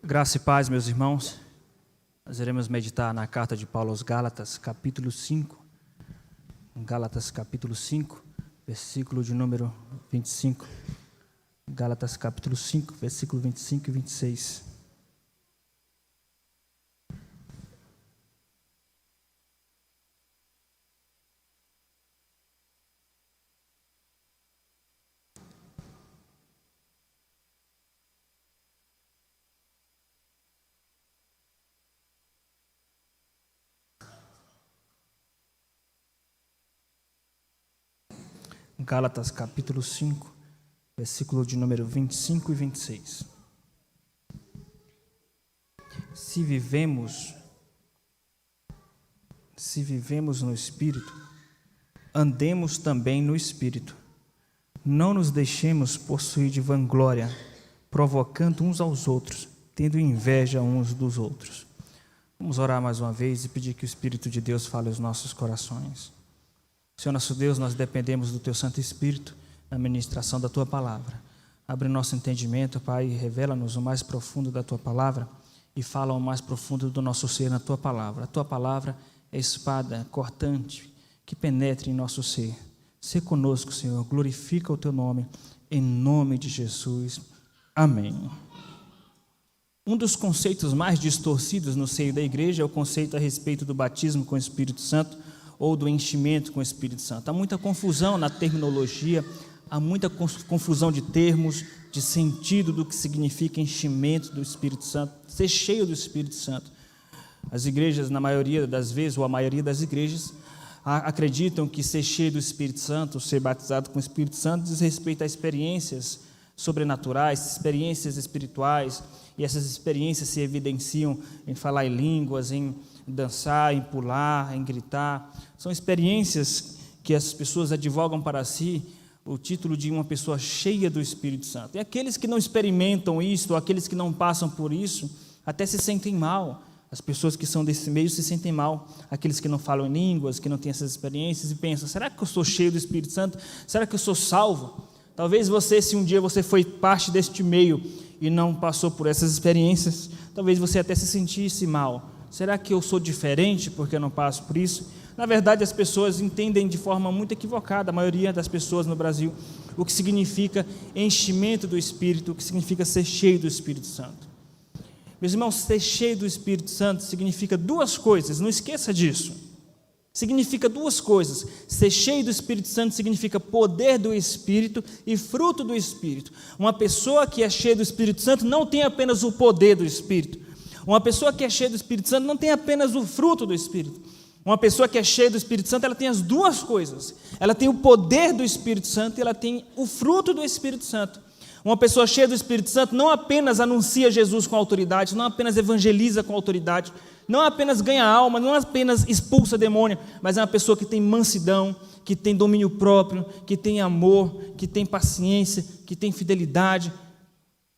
Graça e paz, meus irmãos. Nós iremos meditar na carta de Paulo aos Gálatas, capítulo 5. Gálatas, capítulo 5, versículo de número 25. Gálatas, capítulo 5, versículo 25 e 26. Gálatas, capítulo 5, versículo de número 25 e 26. Se vivemos no Espírito, andemos também no Espírito. Não nos deixemos possuir de vanglória, provocando uns aos outros, tendo inveja uns dos outros. Vamos orar mais uma vez e pedir que o Espírito de Deus fale aos nossos corações. Senhor nosso Deus, nós dependemos do Teu Santo Espírito na ministração da Tua Palavra. Abre nosso entendimento, Pai, e revela-nos o mais profundo da Tua Palavra e fala o mais profundo do nosso ser na Tua Palavra. A Tua Palavra é espada cortante que penetre em nosso ser. Sê conosco, Senhor, glorifica o Teu nome, em nome de Jesus. Amém. Um dos conceitos mais distorcidos no seio da igreja é o conceito a respeito do batismo com o Espírito Santo, ou do enchimento com o Espírito Santo. Há muita confusão na terminologia, há muita confusão de termos, de sentido do que significa enchimento do Espírito Santo, ser cheio do Espírito Santo. As igrejas, na maioria das vezes, ou a maioria das igrejas, acreditam que ser cheio do Espírito Santo, ser batizado com o Espírito Santo, diz respeito a experiências sobrenaturais, experiências espirituais, e essas experiências se evidenciam em falar em línguas, em dançar, em pular, em gritar. São experiências que as pessoas advogam para si o título de uma pessoa cheia do Espírito Santo. E aqueles que não experimentam isso, ou aqueles que não passam por isso, até se sentem mal. As pessoas que são desse meio se sentem mal. Aqueles que não falam em línguas, que não têm essas experiências e pensam, será que eu sou cheio do Espírito Santo? Será que eu sou salvo? Talvez você, se um dia você foi parte deste meio e não passou por essas experiências, talvez você até se sentisse mal. Será que eu sou diferente porque eu não passo por isso? Na verdade, as pessoas entendem de forma muito equivocada, a maioria das pessoas no Brasil, o que significa enchimento do Espírito, o que significa ser cheio do Espírito Santo. Meus irmãos, ser cheio do Espírito Santo significa duas coisas, não esqueça disso. Significa duas coisas. Ser cheio do Espírito Santo significa poder do Espírito e fruto do Espírito. Uma pessoa que é cheia do Espírito Santo não tem apenas o poder do Espírito. Uma pessoa que é cheia do Espírito Santo não tem apenas o fruto do Espírito. Uma pessoa que é cheia do Espírito Santo, ela tem as duas coisas. Ela tem o poder do Espírito Santo e ela tem o fruto do Espírito Santo. Uma pessoa cheia do Espírito Santo não apenas anuncia Jesus com autoridade, não apenas evangeliza com autoridade, não apenas ganha alma, não apenas expulsa demônio, mas é uma pessoa que tem mansidão, que tem domínio próprio, que tem amor, que tem paciência, que tem fidelidade.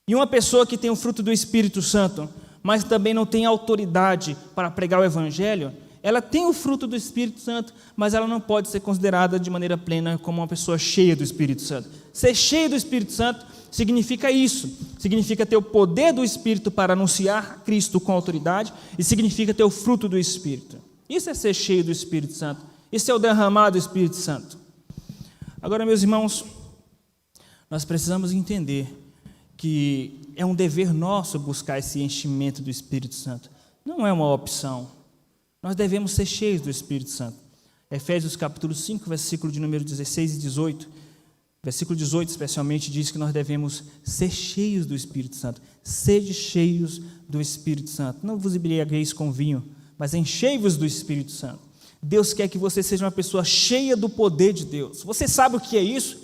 E uma pessoa que tem o fruto do Espírito Santo, mas também não tem autoridade para pregar o Evangelho, ela tem o fruto do Espírito Santo, mas ela não pode ser considerada de maneira plena como uma pessoa cheia do Espírito Santo. Ser cheio do Espírito Santo significa isso, significa ter o poder do Espírito para anunciar Cristo com autoridade e significa ter o fruto do Espírito. Isso é ser cheio do Espírito Santo, isso é o derramar do Espírito Santo. Agora, meus irmãos, nós precisamos entender que é um dever nosso buscar esse enchimento do Espírito Santo. Não é uma opção. Nós devemos ser cheios do Espírito Santo. Efésios capítulo 5, versículo de número 16 e 18. Versículo 18 especialmente diz que nós devemos ser cheios do Espírito Santo. Sede cheios do Espírito Santo. Não vos embriagueis com vinho, mas enchei-vos do Espírito Santo. Deus quer que você seja uma pessoa cheia do poder de Deus. Você sabe o que é isso?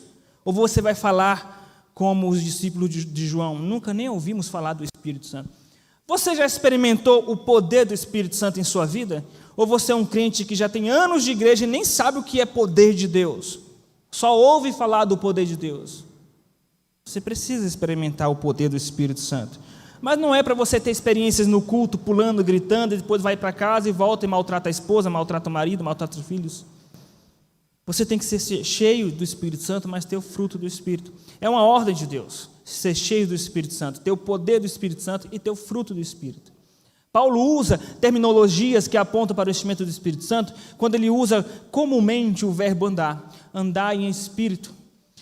Ou você vai falar como os discípulos de João, nunca nem ouvimos falar do Espírito Santo? Você já experimentou o poder do Espírito Santo em sua vida? Ou você é um crente que já tem anos de igreja e nem sabe o que é poder de Deus? Só ouve falar do poder de Deus? Você precisa experimentar o poder do Espírito Santo. Mas não é para você ter experiências no culto, pulando, gritando, e depois vai para casa e volta e maltrata a esposa, maltrata o marido, maltrata os filhos. Você tem que ser cheio do Espírito Santo, mas ter o fruto do Espírito. É uma ordem de Deus. ser cheio do Espírito Santo, ter o poder do Espírito Santo e ter o fruto do Espírito. Paulo usa terminologias que apontam para o enchimento do Espírito Santo quando ele usa comumente o verbo andar em espírito.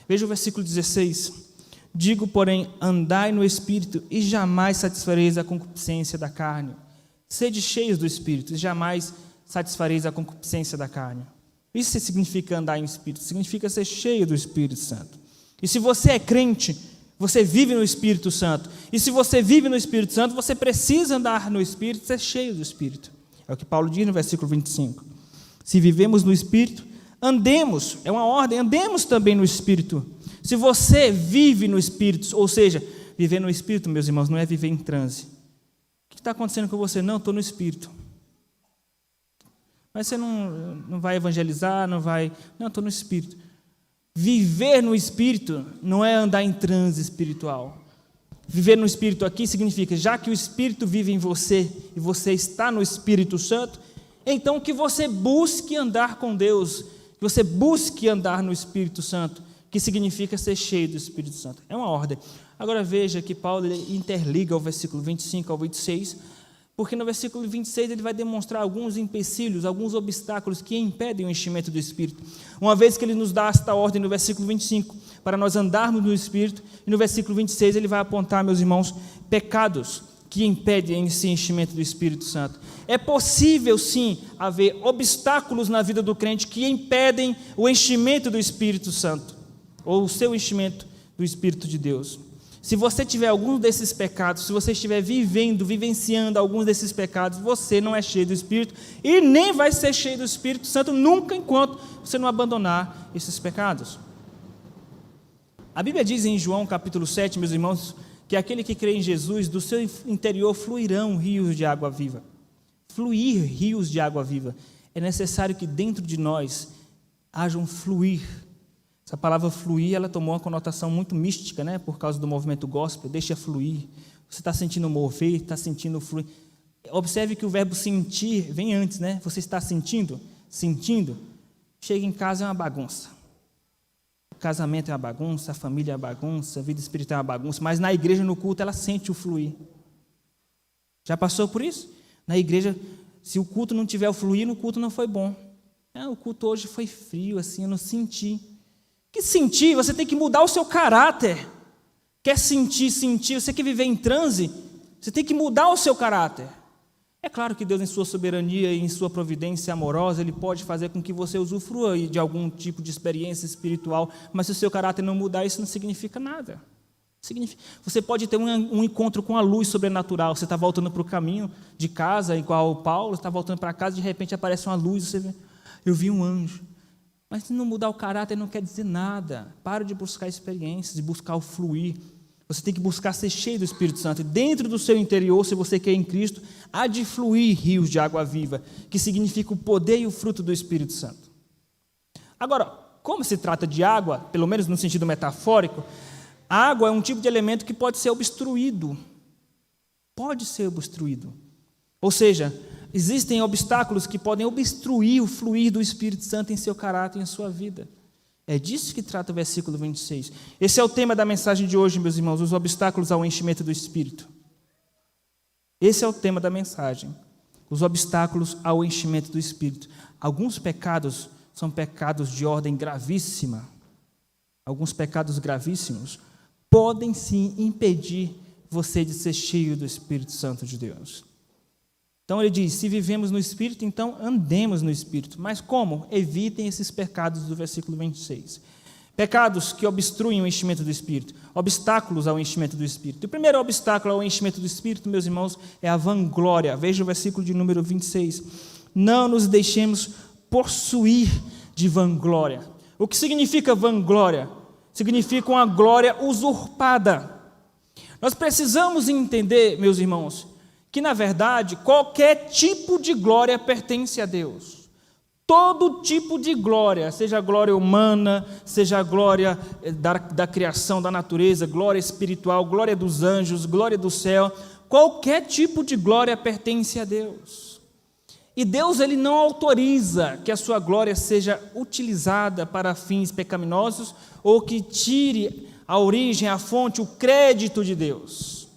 Veja o versículo 16. Digo, porém, andai no Espírito e jamais satisfareis a concupiscência da carne. Sede cheios do Espírito e jamais satisfareis a concupiscência da carne. Isso significa andar em Espírito, significa ser cheio do Espírito Santo. E se você é crente, você vive no Espírito Santo. E se você vive no Espírito Santo, você precisa andar no Espírito e ser cheio do Espírito. É o que Paulo diz no versículo 25. Se vivemos no Espírito, andemos, é uma ordem, andemos também no Espírito. Se você vive no Espírito, ou seja, viver no Espírito, meus irmãos, não é viver em transe. O que está acontecendo com você? Não, estou no Espírito. Mas você não vai evangelizar, não, estou no Espírito. Viver no Espírito não é andar em transe espiritual. Viver no Espírito aqui significa, já que o Espírito vive em você e você está no Espírito Santo, então que você busque andar com Deus, que você busque andar no Espírito Santo, que significa ser cheio do Espírito Santo. É uma ordem. Agora veja que Paulo interliga o versículo 25 ao 26, porque no versículo 26 ele vai demonstrar alguns empecilhos, alguns obstáculos que impedem o enchimento do Espírito. Uma vez que ele nos dá esta ordem no versículo 25, para nós andarmos no Espírito, e no versículo 26 ele vai apontar, meus irmãos, pecados que impedem esse enchimento do Espírito Santo. É possível, sim, haver obstáculos na vida do crente que impedem o enchimento do Espírito Santo, ou o seu enchimento do Espírito de Deus. Se você tiver algum desses pecados, se você estiver vivenciando alguns desses pecados, você não é cheio do Espírito e nem vai ser cheio do Espírito Santo nunca enquanto você não abandonar esses pecados. A Bíblia diz em João capítulo 7, meus irmãos, que aquele que crê em Jesus, do seu interior fluirão rios de água viva. Fluir rios de água viva. É necessário que dentro de nós haja um fluir. Essa palavra fluir, ela tomou uma conotação muito mística, né? Por causa do movimento gospel, deixa fluir. Você está sentindo mover, está sentindo fluir. Observe que o verbo sentir vem antes, né? Você está sentindo, chega em casa é uma bagunça. O casamento é uma bagunça, a família é uma bagunça, a vida espiritual é uma bagunça, mas na igreja, no culto, ela sente o fluir. Já passou por isso? Na igreja, se o culto não tiver o fluir, o culto não foi bom. O culto hoje foi frio, assim, eu não senti. Que sentir? Você tem que mudar o seu caráter. Quer sentir, você quer viver em transe? Você tem que mudar o seu caráter. É claro que Deus, em sua soberania e em sua providência amorosa, Ele pode fazer com que você usufrua de algum tipo de experiência espiritual, mas se o seu caráter não mudar, isso não significa nada. Você pode ter um encontro com a luz sobrenatural. Você está voltando para o caminho de casa, igual o Paulo, está voltando para casa, de repente aparece uma luz, você vê, eu vi um anjo. Mas se não mudar o caráter não quer dizer nada. Para de buscar experiências, de buscar o fluir. Você tem que buscar ser cheio do Espírito Santo. E dentro do seu interior, se você quer em Cristo, há de fluir rios de água viva, que significa o poder e o fruto do Espírito Santo. Agora, como se trata de água, pelo menos no sentido metafórico, a água é um tipo de elemento que pode ser obstruído. Pode ser obstruído. Ou seja, existem obstáculos que podem obstruir o fluir do Espírito Santo em seu caráter e em sua vida. É disso que trata o versículo 26. Esse é o tema da mensagem de hoje, meus irmãos, os obstáculos ao enchimento do Espírito. Esse é o tema da mensagem, os obstáculos ao enchimento do Espírito. Alguns pecados são pecados de ordem gravíssima. Alguns pecados gravíssimos podem sim impedir você de ser cheio do Espírito Santo de Deus. Então ele diz, se vivemos no Espírito, então andemos no Espírito. Mas como? Evitem esses pecados do versículo 26. Pecados que obstruem o enchimento do Espírito. Obstáculos ao enchimento do Espírito. O primeiro obstáculo ao enchimento do Espírito, meus irmãos, é a vanglória. Veja o versículo de número 26. Não nos deixemos possuir de vanglória. O que significa vanglória? Significa uma glória usurpada. Nós precisamos entender, meus irmãos, que, na verdade, qualquer tipo de glória pertence a Deus. Todo tipo de glória, seja a glória humana, seja a glória da criação, da natureza, glória espiritual, glória dos anjos, glória do céu, qualquer tipo de glória pertence a Deus. E Deus, Ele não autoriza que a sua glória seja utilizada para fins pecaminosos ou que tire a origem, a fonte, o crédito de Deus.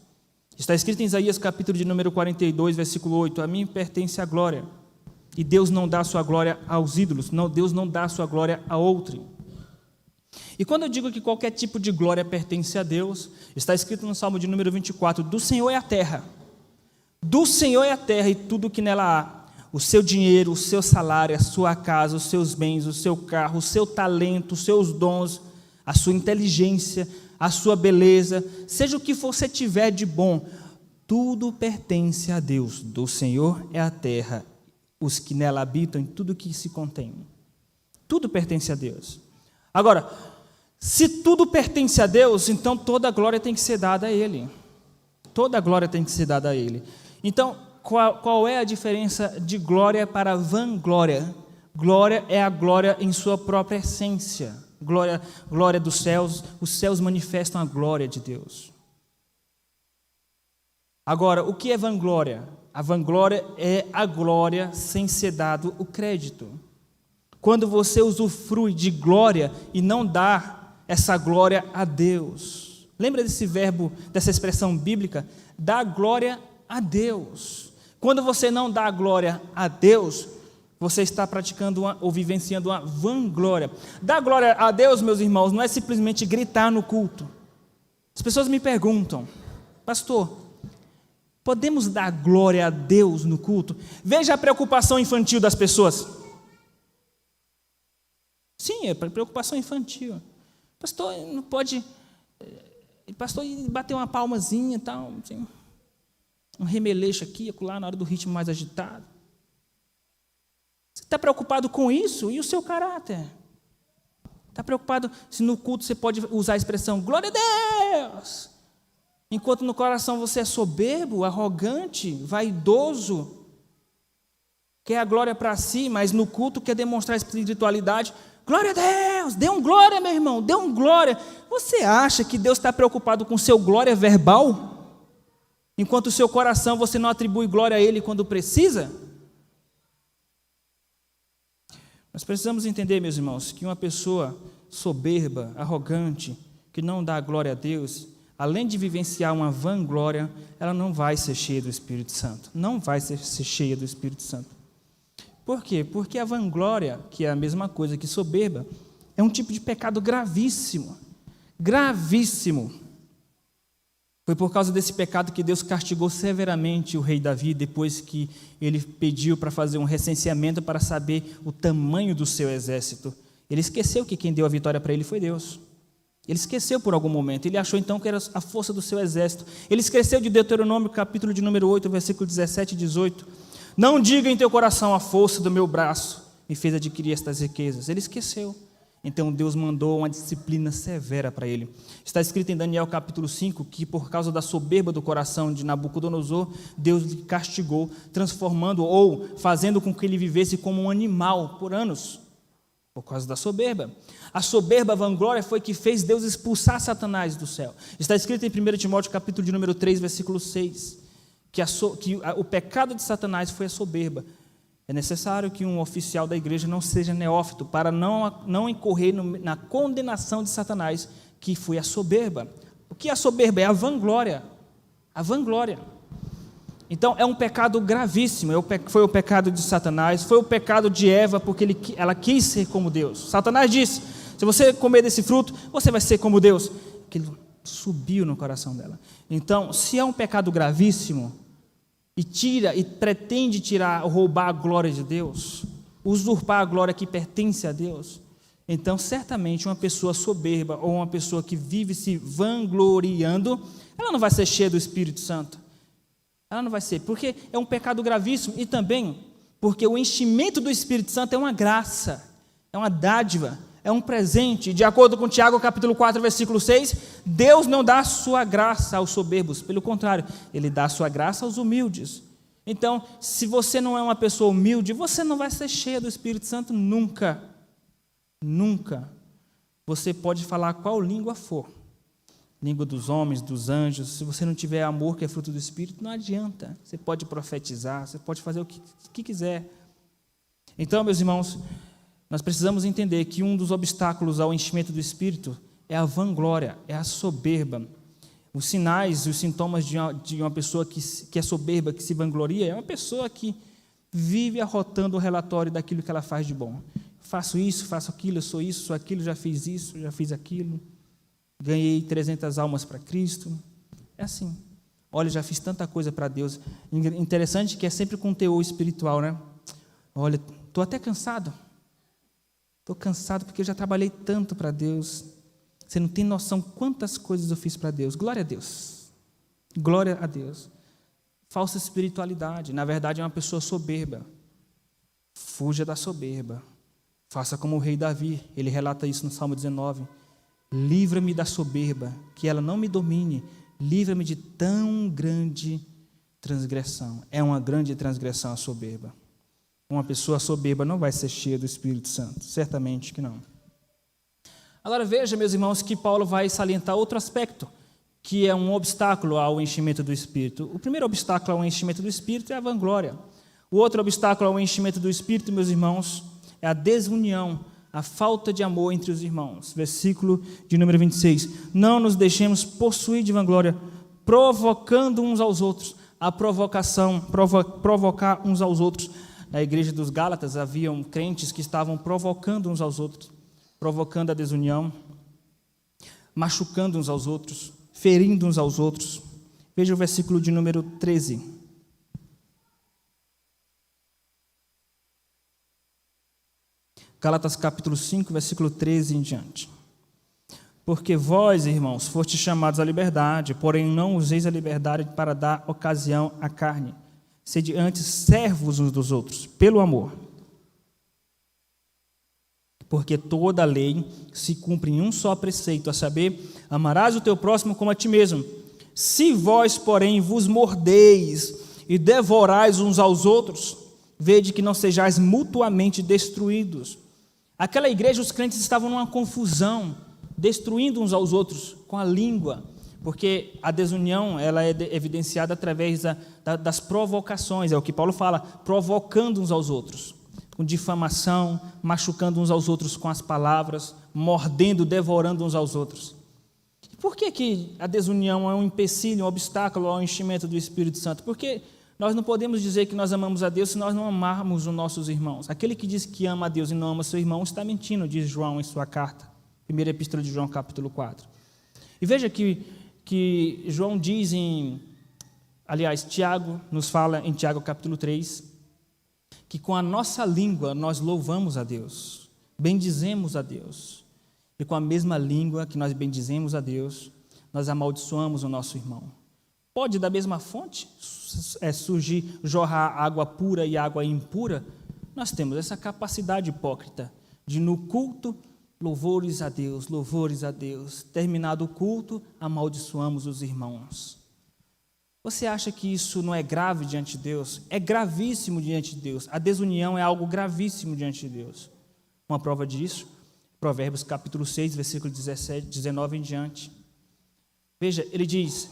Está escrito em Isaías capítulo de número 42, versículo 8, a mim pertence a glória. E Deus não dá a sua glória aos ídolos, não, Deus não dá a sua glória a outro. E quando eu digo que qualquer tipo de glória pertence a Deus, está escrito no Salmo de número 24, do Senhor é a terra. Do Senhor é a terra e tudo o que nela há. O seu dinheiro, o seu salário, a sua casa, os seus bens, o seu carro, o seu talento, os seus dons, a sua inteligência, a sua beleza, seja o que você tiver de bom, tudo pertence a Deus. Do Senhor é a terra, os que nela habitam e tudo que se contém. Tudo pertence a Deus. Agora, se tudo pertence a Deus, então toda a glória tem que ser dada a Ele. Toda a glória tem que ser dada a Ele. Então, qual é a diferença de glória para vanglória? Glória é a glória em sua própria essência. Glória dos céus, os céus manifestam a glória de Deus. Agora, o que é vanglória? A vanglória é a glória sem ser dado o crédito. Quando você usufrui de glória e não dá essa glória a Deus. Lembra desse verbo, dessa expressão bíblica? Dá glória a Deus. Quando você não dá glória a Deus, você está praticando ou vivenciando uma vanglória. Dar glória a Deus, meus irmãos, não é simplesmente gritar no culto. As pessoas me perguntam, pastor, podemos dar glória a Deus no culto? Veja a preocupação infantil das pessoas. Sim, é preocupação infantil. Pastor, não pode, pastor, bater uma palmazinha e tal, assim, um remeleixo aqui, acolá, na hora do ritmo mais agitado. Você está preocupado com isso? E o seu caráter? Está preocupado se no culto você pode usar a expressão glória a Deus, enquanto no coração você é soberbo, arrogante, vaidoso, quer a glória para si, mas no culto quer demonstrar espiritualidade. Glória a Deus, dê um glória, meu irmão, dê um glória. Você acha que Deus está preocupado com o seu glória verbal? Enquanto o seu coração você não atribui glória a Ele quando precisa? Nós precisamos entender, meus irmãos, que uma pessoa soberba, arrogante, que não dá glória a Deus, além de vivenciar uma vanglória, ela não vai ser cheia do Espírito Santo. Não vai ser cheia do Espírito Santo. Por quê? Porque a vanglória, que é a mesma coisa que soberba, é um tipo de pecado gravíssimo. Gravíssimo. Foi por causa desse pecado que Deus castigou severamente o rei Davi, depois que ele pediu para fazer um recenseamento para saber o tamanho do seu exército. Ele esqueceu que quem deu a vitória para ele foi Deus. Ele esqueceu por algum momento. Ele achou então que era a força do seu exército. Ele esqueceu de Deuteronômio, capítulo de número 8, versículo 17 e 18. Não diga em teu coração, a força do meu braço me fez adquirir estas riquezas. Ele esqueceu. Então Deus mandou uma disciplina severa para ele. Está escrito em Daniel capítulo 5 que por causa da soberba do coração de Nabucodonosor, Deus lhe castigou, transformando ou fazendo com que ele vivesse como um animal por anos, por causa da soberba. A soberba, a vanglória foi que fez Deus expulsar Satanás do céu. Está escrito em 1 Timóteo capítulo de número 3, versículo 6, que o pecado de Satanás foi a soberba. É necessário que um oficial da igreja não seja neófito para não incorrer na condenação de Satanás, que foi a soberba. O que é a soberba? É a vanglória. A vanglória. Então, é um pecado gravíssimo. Foi o pecado de Satanás, foi o pecado de Eva, porque ela quis ser como Deus. Satanás disse, se você comer desse fruto, você vai ser como Deus. Aquilo subiu no coração dela. Então, se é um pecado gravíssimo, e pretende tirar ou roubar a glória de Deus, usurpar a glória que pertence a Deus, então certamente uma pessoa soberba ou uma pessoa que vive se vangloriando, ela não vai ser cheia do Espírito Santo. Ela não vai ser, porque é um pecado gravíssimo e também porque o enchimento do Espírito Santo é uma graça, é uma dádiva, é um presente. De acordo com Tiago, capítulo 4, versículo 6, Deus não dá a sua graça aos soberbos, pelo contrário, Ele dá a sua graça aos humildes. Então, se você não é uma pessoa humilde, você não vai ser cheia do Espírito Santo nunca. Nunca. Você pode falar qual língua for, língua dos homens, dos anjos, se você não tiver amor, que é fruto do Espírito, não adianta. Você pode profetizar, você pode fazer o que quiser. Então, meus irmãos, nós precisamos entender que um dos obstáculos ao enchimento do Espírito é a vanglória, é a soberba. Os sinais, os sintomas de uma pessoa que é soberba, que se vangloria, é uma pessoa que vive arrotando o relatório daquilo que ela faz de bom. Faço isso, faço aquilo, eu sou isso, sou aquilo, já fiz isso, já fiz aquilo. Ganhei 300 almas para Cristo. É assim. Olha, já fiz tanta coisa para Deus. Interessante que é sempre com teor espiritual, né? Olha, estou até cansado. Estou cansado porque eu já trabalhei tanto para Deus. Você não tem noção quantas coisas eu fiz para Deus. Glória a Deus. Glória a Deus. Falsa espiritualidade. Na verdade, é uma pessoa soberba. Fuja da soberba. Faça como o rei Davi. Ele relata isso no Salmo 19. Livra-me da soberba, que ela não me domine. Livra-me de tão grande transgressão. É uma grande transgressão a soberba. Uma pessoa soberba não vai ser cheia do Espírito Santo. Certamente que não. Agora veja, meus irmãos, que Paulo vai salientar outro aspecto, que é um obstáculo ao enchimento do Espírito. O primeiro obstáculo ao enchimento do Espírito é a vanglória. O outro obstáculo ao enchimento do Espírito, meus irmãos, é a desunião, a falta de amor entre os irmãos. Versículo de número 26. Não nos deixemos possuir de vanglória, provocando uns aos outros. A provocação, provocar uns aos outros. Na igreja dos Gálatas haviam crentes que estavam provocando uns aos outros, provocando a desunião, machucando uns aos outros, ferindo uns aos outros. Veja o versículo de número 13. Gálatas capítulo 5, versículo 13 em diante. Porque vós, irmãos, fostes chamados à liberdade, porém não useis a liberdade para dar ocasião à carne. Sede antes servos uns dos outros, pelo amor. Porque toda a lei se cumpre em um só preceito, a saber, amarás o teu próximo como a ti mesmo. Se vós, porém, vos mordeis e devorais uns aos outros, vede que não sejais mutuamente destruídos. Aquela igreja, os crentes estavam numa confusão, destruindo uns aos outros com a língua, porque a desunião ela é evidenciada através das provocações, é o que Paulo fala, provocando uns aos outros, com difamação, machucando uns aos outros com as palavras, mordendo, devorando uns aos outros. Por que a desunião é um empecilho, um obstáculo ao enchimento do Espírito Santo? Porque nós não podemos dizer que nós amamos a Deus se nós não amarmos os nossos irmãos. Aquele que diz que ama a Deus e não ama seu irmão está mentindo, diz João em sua carta. Primeira epístola de João, capítulo 4. E veja que João diz Tiago nos fala em Tiago, capítulo 3, que com a nossa língua nós louvamos a Deus, bendizemos a Deus. E com a mesma língua que nós bendizemos a Deus, nós amaldiçoamos o nosso irmão. Pode da mesma fonte jorrar água pura e água impura? Nós temos essa capacidade hipócrita de no culto, louvores a Deus, louvores a Deus. Terminado o culto, amaldiçoamos os irmãos. Você acha que isso não é grave diante de Deus? É gravíssimo diante de Deus. A desunião é algo gravíssimo diante de Deus. Uma prova disso, Provérbios capítulo 6, versículo 17, 19 em diante. Veja, ele diz: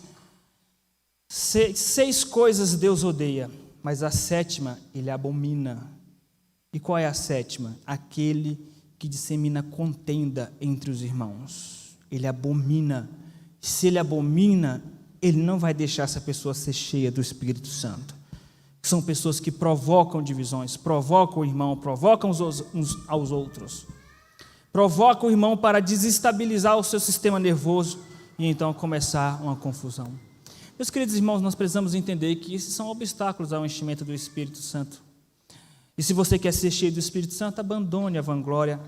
6 coisas Deus odeia, mas a 7ª ele abomina. E qual é a 7ª? Aquele que dissemina contenda entre os irmãos. Ele abomina. Se ele abomina, ele não vai deixar essa pessoa ser cheia do Espírito Santo. São pessoas que provocam divisões, provocam o irmão, provocam uns aos outros. Provocam o irmão para desestabilizar o seu sistema nervoso e então começar uma confusão. Meus queridos irmãos, nós precisamos entender que esses são obstáculos ao enchimento do Espírito Santo. E se você quer ser cheio do Espírito Santo, abandone a vanglória,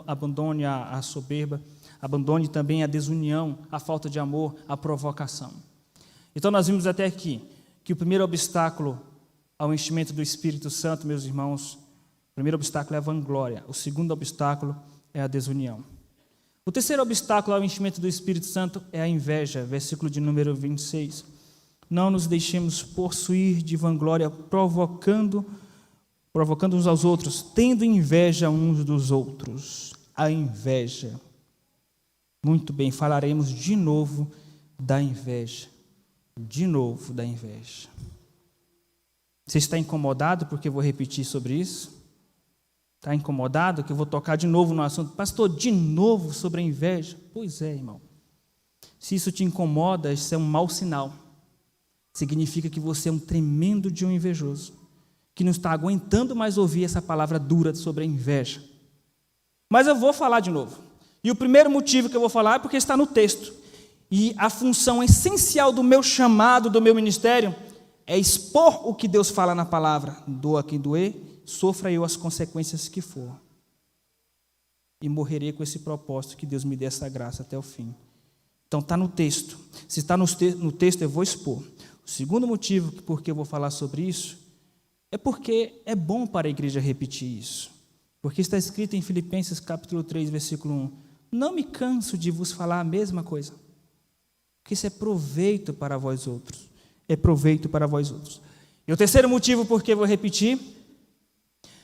abandone a soberba, abandone também a desunião, a falta de amor, a provocação. Então nós vimos até aqui que o primeiro obstáculo ao enchimento do Espírito Santo, meus irmãos, o primeiro obstáculo é a vanglória, o segundo obstáculo é a desunião. O terceiro obstáculo ao enchimento do Espírito Santo é a inveja, versículo de número 26. Não nos deixemos possuir de vanglória, provocando uns aos outros, tendo inveja uns dos outros. A inveja. Muito bem, falaremos de novo da inveja. De novo da inveja. Você está incomodado porque eu vou repetir sobre isso? Está incomodado que eu vou tocar de novo no assunto? Pastor, de novo sobre a inveja? Pois é, irmão. Se isso te incomoda, isso é um mau sinal. Significa que você é um tremendo de um invejoso, que não está aguentando mais ouvir essa palavra dura sobre a inveja. Mas eu vou falar de novo. E o primeiro motivo que eu vou falar é porque está no texto. E a função essencial do meu chamado, do meu ministério, é expor o que Deus fala na palavra. Doa quem doer, sofra eu as consequências que for. E morrerei com esse propósito, que Deus me dê essa graça até o fim. Então está no texto. Se está no texto, eu vou expor. O segundo motivo por que eu vou falar sobre isso é porque é bom para a igreja repetir isso. Porque está escrito em Filipenses capítulo 3, versículo 1. Não me canso de vos falar a mesma coisa, porque isso é proveito para vós outros. É proveito para vós outros. E o terceiro motivo por que eu vou repetir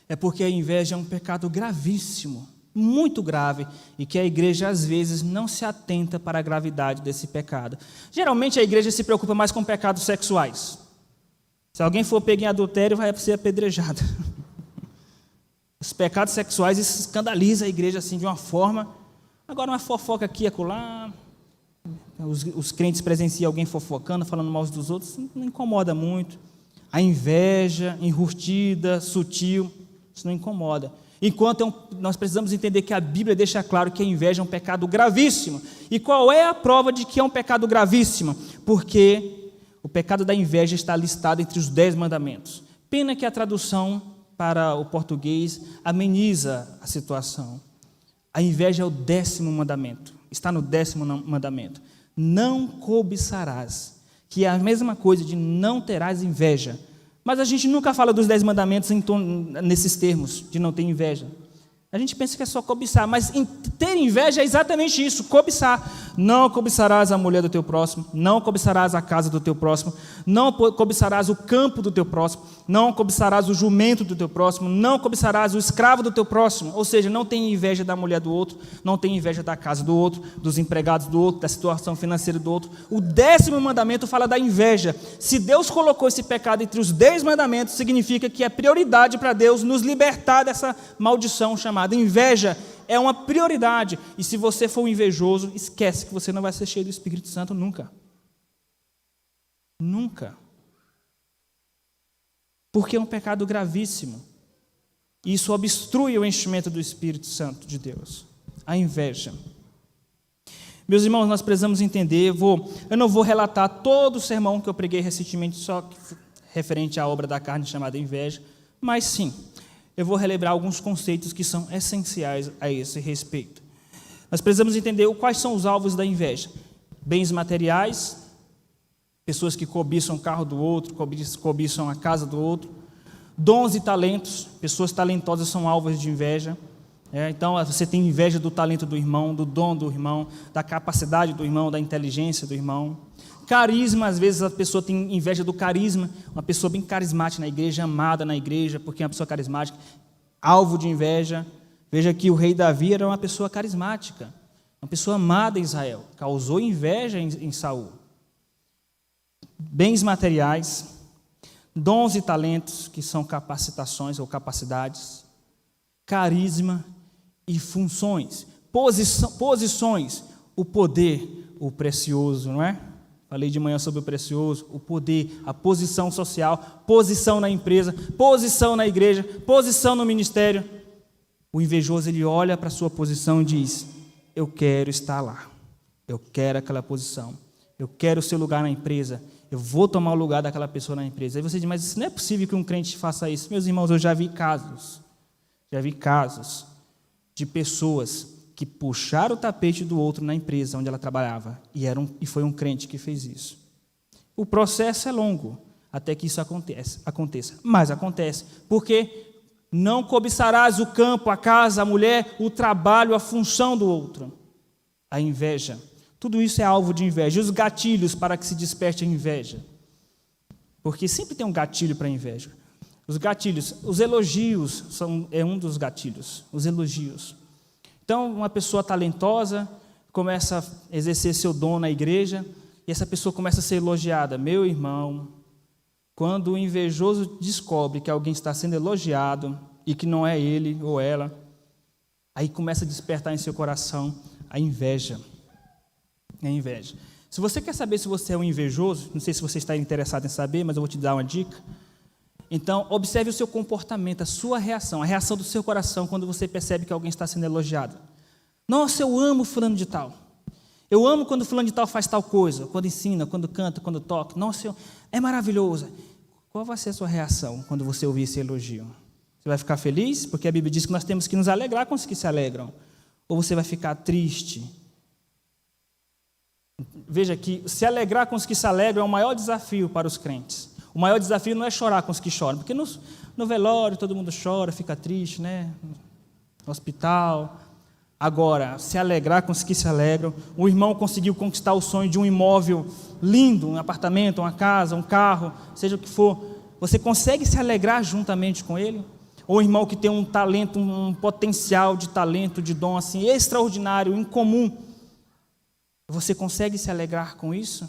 é porque a inveja é um pecado gravíssimo, muito grave, e que a igreja às vezes não se atenta para a gravidade desse pecado. Geralmente a igreja se preocupa mais com pecados sexuais. Se alguém for pego em adultério, vai ser apedrejado. Os pecados sexuais escandalizam a igreja assim de uma forma. Agora uma fofoca aqui e acolá, os crentes presenciam alguém fofocando, falando mal dos outros, não incomoda muito. A inveja, enrustida, sutil, isso não incomoda. Enquanto nós precisamos entender que a Bíblia deixa claro que a inveja é um pecado gravíssimo. E qual é a prova de que é um pecado gravíssimo? Porque o pecado da inveja está listado entre os 10 mandamentos. Pena que a tradução para o português ameniza a situação. A inveja é o 10º mandamento. Está no 10º mandamento. Não cobiçarás, que é a mesma coisa de não terás inveja. Mas a gente nunca fala dos 10 mandamentos nesses termos, de não ter inveja. A gente pensa que é só cobiçar, mas ter inveja é exatamente isso, cobiçar. Não cobiçarás a mulher do teu próximo, não cobiçarás a casa do teu próximo, não cobiçarás o campo do teu próximo, não cobiçarás o jumento do teu próximo, não cobiçarás o escravo do teu próximo. Ou seja, não tenha inveja da mulher do outro, não tenha inveja da casa do outro, dos empregados do outro, da situação financeira do outro. O 10º mandamento fala da inveja. Se Deus colocou esse pecado entre os 10 mandamentos, significa que é prioridade para Deus nos libertar dessa maldição chamada inveja. É uma prioridade. E se você for um invejoso, esquece que você não vai ser cheio do Espírito Santo nunca. Nunca. Porque é um pecado gravíssimo. E isso obstrui o enchimento do Espírito Santo de Deus. A inveja. Meus irmãos, nós precisamos entender, eu não vou relatar todo o sermão que eu preguei recentemente, só referente à obra da carne chamada inveja, mas sim, eu vou relembrar alguns conceitos que são essenciais a esse respeito. Nós precisamos entender quais são os alvos da inveja. Bens materiais, pessoas que cobiçam o carro do outro, cobiçam a casa do outro. Dons e talentos, pessoas talentosas são alvos de inveja. Então, você tem inveja do talento do irmão, do dom do irmão, da capacidade do irmão, da inteligência do irmão. Carisma, às vezes a pessoa tem inveja do carisma, uma pessoa bem carismática na igreja, amada na igreja, porque é uma pessoa carismática, alvo de inveja. Veja que o rei Davi era uma pessoa carismática, uma pessoa amada em Israel, causou inveja em Saul. Bens materiais, dons e talentos, que são capacitações ou capacidades, carisma e funções, posições, o poder, o precioso, não é? Falei de manhã sobre o precioso, o poder, a posição social, posição na empresa, posição na igreja, posição no ministério. O invejoso, ele olha para a sua posição e diz: eu quero estar lá, eu quero aquela posição, eu quero o seu lugar na empresa, eu vou tomar o lugar daquela pessoa na empresa. Aí você diz: mas não é possível que um crente faça isso. Meus irmãos, eu já vi casos de pessoas que puxaram o tapete do outro na empresa onde ela trabalhava, e foi um crente que fez isso. O processo é longo até que isso aconteça, mas acontece, porque não cobiçarás o campo, a casa, a mulher, o trabalho, a função do outro. A inveja, tudo isso é alvo de inveja. E os gatilhos para que se desperte a inveja, porque sempre tem um gatilho para a inveja. Os gatilhos, os elogios é um dos gatilhos, os elogios. Então, uma pessoa talentosa começa a exercer seu dom na igreja e essa pessoa começa a ser elogiada. Meu irmão, quando o invejoso descobre que alguém está sendo elogiado, e que não é ele ou ela, aí começa a despertar em seu coração a inveja. A inveja. Se você quer saber se você é um invejoso, não sei se você está interessado em saber, mas eu vou te dar uma dica. Então, observe o seu comportamento, a sua reação, a reação do seu coração quando você percebe que alguém está sendo elogiado. Nossa, eu amo fulano de tal. Eu amo quando fulano de tal faz tal coisa, quando ensina, quando canta, quando toca. Nossa, é maravilhoso. Qual vai ser a sua reação quando você ouvir esse elogio? Você vai ficar feliz? Porque a Bíblia diz que nós temos que nos alegrar com os que se alegram. Ou você vai ficar triste? Veja que se alegrar com os que se alegram é o maior desafio para os crentes. O maior desafio não é chorar com os que choram, porque no velório todo mundo chora, fica triste, né? No hospital. Agora, se alegrar com os que se alegram, o irmão conseguiu conquistar o sonho de um imóvel lindo, um apartamento, uma casa, um carro, seja o que for. Você consegue se alegrar juntamente com ele? Ou o irmão que tem um talento, um potencial de talento, de dom assim extraordinário, incomum, você consegue se alegrar com isso?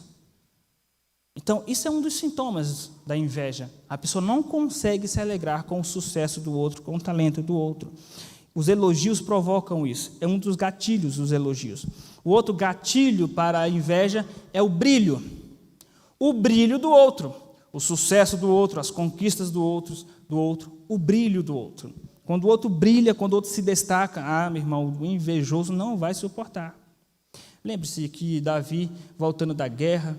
Então, isso é um dos sintomas da inveja. A pessoa não consegue se alegrar com o sucesso do outro, com o talento do outro. Os elogios provocam isso. É um dos gatilhos dos elogios. O outro gatilho para a inveja é o brilho. O brilho do outro. O sucesso do outro, as conquistas do outro, o brilho do outro. Quando o outro brilha, quando o outro se destaca, meu irmão, o invejoso não vai suportar. Lembre-se que Davi, voltando da guerra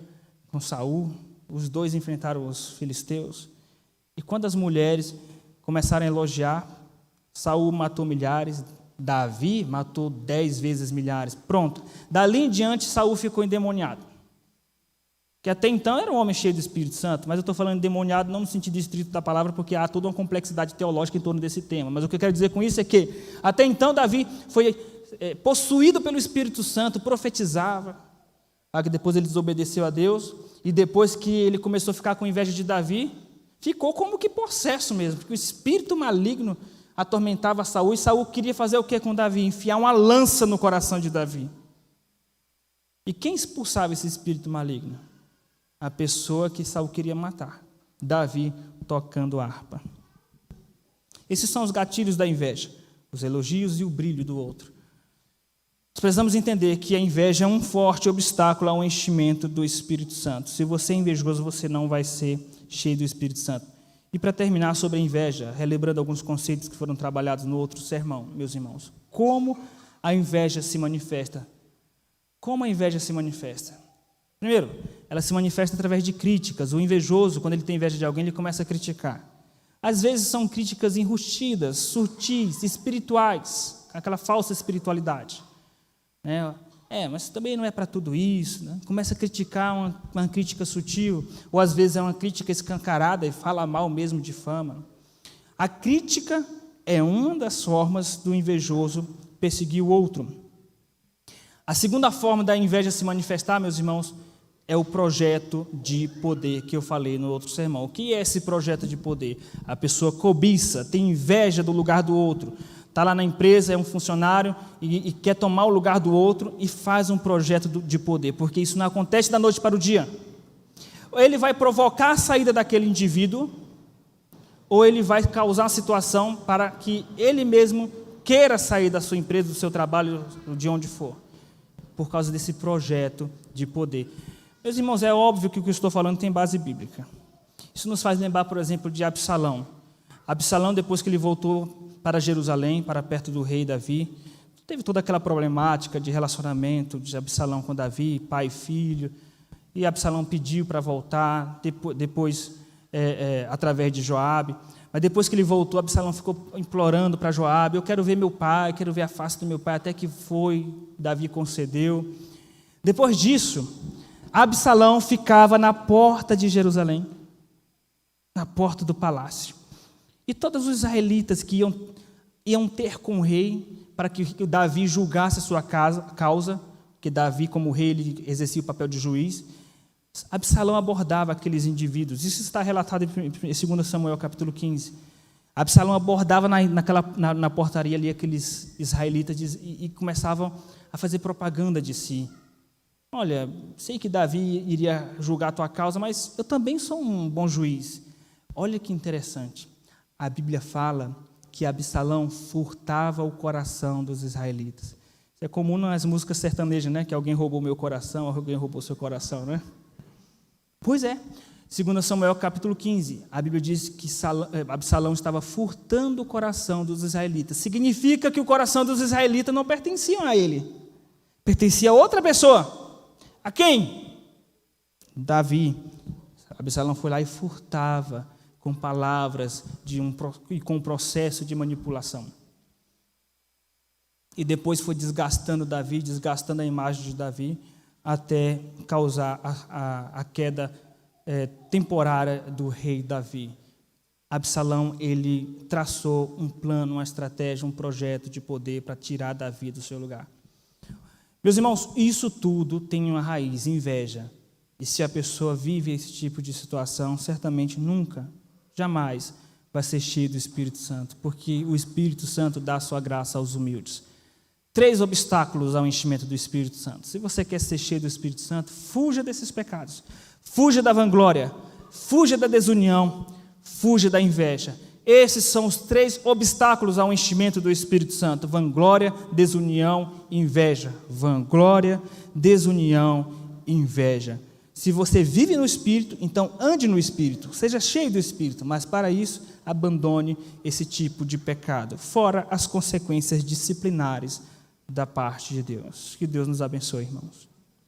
com Saul, os dois enfrentaram os filisteus. E quando as mulheres começaram a elogiar, Saul matou milhares, Davi matou 10 vezes milhares. Pronto. Dali em diante, Saul ficou endemoniado. Que até então era um homem cheio do Espírito Santo, mas eu estou falando endemoniado não no sentido estrito da palavra, porque há toda uma complexidade teológica em torno desse tema. Mas o que eu quero dizer com isso é que, até então, Davi foi possuído pelo Espírito Santo, profetizava, que depois ele desobedeceu a Deus, e depois que ele começou a ficar com inveja de Davi, ficou como que possesso mesmo, porque o espírito maligno atormentava Saul, e Saul queria fazer o que com Davi? Enfiar uma lança no coração de Davi. E quem expulsava esse espírito maligno? A pessoa que Saul queria matar, Davi tocando harpa. Esses são os gatilhos da inveja, os elogios e o brilho do outro. Nós precisamos entender que a inveja é um forte obstáculo ao enchimento do Espírito Santo. Se você é invejoso, você não vai ser cheio do Espírito Santo. E para terminar sobre a inveja, relembrando alguns conceitos que foram trabalhados no outro sermão, meus irmãos. Como a inveja se manifesta? Como a inveja se manifesta? Primeiro, ela se manifesta através de críticas. O invejoso, quando ele tem inveja de alguém, ele começa a criticar. Às vezes são críticas enrustidas, sutis, espirituais, aquela falsa espiritualidade. Mas também não é para tudo isso. Né? Começa a criticar uma crítica sutil, ou às vezes é uma crítica escancarada e fala mal mesmo de fama. A crítica é uma das formas do invejoso perseguir o outro. A segunda forma da inveja se manifestar, meus irmãos, é o projeto de poder que eu falei no outro sermão. O que é esse projeto de poder? A pessoa cobiça, tem inveja do lugar do outro. Está lá na empresa, é um funcionário e quer tomar o lugar do outro e faz um projeto de poder, porque isso não acontece da noite para o dia. Ou ele vai provocar a saída daquele indivíduo, ou ele vai causar a situação para que ele mesmo queira sair da sua empresa, do seu trabalho, de onde for, por causa desse projeto de poder. Meus irmãos, é óbvio que o que eu estou falando tem base bíblica. Isso nos faz lembrar, por exemplo, de Absalão. Absalão, depois que ele voltou para Jerusalém, para perto do rei Davi, teve toda aquela problemática de relacionamento de Absalão com Davi, pai e filho, e Absalão pediu para voltar, depois através de Joabe, mas depois que ele voltou, Absalão ficou implorando para Joabe, eu quero ver meu pai, quero ver a face do meu pai, até que foi, Davi concedeu. Depois disso, Absalão ficava na porta de Jerusalém, na porta do palácio. E todos os israelitas que iam ter com o rei para que Davi julgasse a sua causa, que Davi, como rei, ele exercia o papel de juiz, Absalão abordava aqueles indivíduos. Isso está relatado em 2 Samuel, capítulo 15. Absalão abordava na portaria ali aqueles israelitas e começavam a fazer propaganda de si. Olha, sei que Davi iria julgar a tua causa, mas eu também sou um bom juiz. Olha que interessante. A Bíblia fala que Absalão furtava o coração dos israelitas. Isso é comum nas músicas sertanejas, né? Que alguém roubou meu coração, alguém roubou seu coração, né? Pois é. 2 Samuel capítulo 15, a Bíblia diz que Absalão estava furtando o coração dos israelitas. Significa que o coração dos israelitas não pertencia a ele. Pertencia a outra pessoa. A quem? Davi. Absalão foi lá e furtava com palavras e com um processo de manipulação. E depois foi desgastando Davi, desgastando a imagem de Davi, até causar a queda temporária do rei Davi. Absalão, ele traçou um plano, uma estratégia, um projeto de poder para tirar Davi do seu lugar. Meus irmãos, isso tudo tem uma raiz, inveja. E se a pessoa vive esse tipo de situação, certamente nunca, jamais vai ser cheio do Espírito Santo, porque o Espírito Santo dá a sua graça aos humildes. 3 obstáculos ao enchimento do Espírito Santo. Se você quer ser cheio do Espírito Santo, fuja desses pecados. Fuja da vanglória, fuja da desunião, fuja da inveja. Esses são os 3 obstáculos ao enchimento do Espírito Santo: vanglória, desunião, inveja. Vanglória, desunião, inveja. Se você vive no Espírito, então ande no Espírito, seja cheio do Espírito, mas para isso, abandone esse tipo de pecado, fora as consequências disciplinares da parte de Deus. Que Deus nos abençoe, irmãos.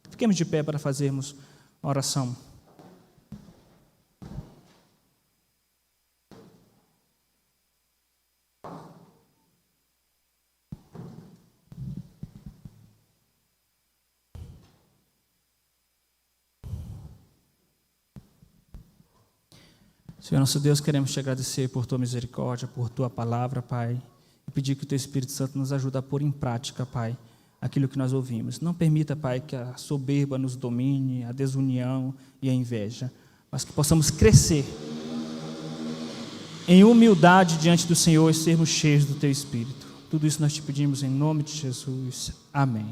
Fiquemos de pé para fazermos a oração. Senhor nosso Deus, queremos te agradecer por tua misericórdia, por tua palavra, Pai, e pedir que o teu Espírito Santo nos ajude a pôr em prática, Pai, aquilo que nós ouvimos. Não permita, Pai, que a soberba nos domine, a desunião e a inveja, mas que possamos crescer em humildade diante do Senhor e sermos cheios do teu Espírito. Tudo isso nós te pedimos em nome de Jesus. Amém.